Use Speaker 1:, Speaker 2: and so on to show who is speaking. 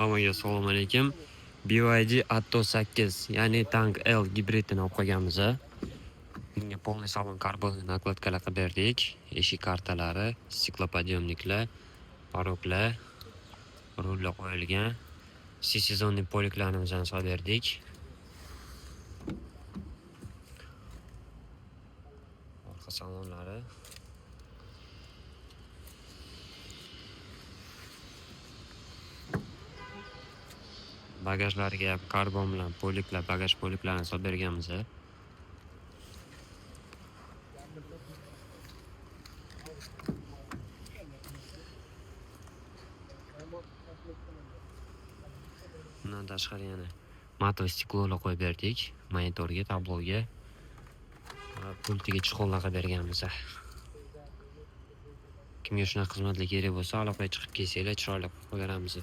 Speaker 1: Hammaga assalomu alaykum. BYD Atto 8, ya'ni Tank L gibridini olib qolganmiz. Bunga полный salon karbon nakladkalar qilib berdik. Eshik kartalari, stiklopodъемniklar, paroklar, rullar qo'yilgan. Sezonniy poliklarimizni solib berdik. Orqa salonlari. Bagajlarga karbon bilan poliklar, bagaj poliklarini solib berganmiz. Bundan tashqari yana matov stiklolar qo'yib berdik. Monitorga, tabloga, pultiga chiqonlar qilib berganmiz. Kimga shunaqa xizmatlar kerak bo'lsa, aloqaga chiqib kelsanglar, chiroyli qilib beramiz.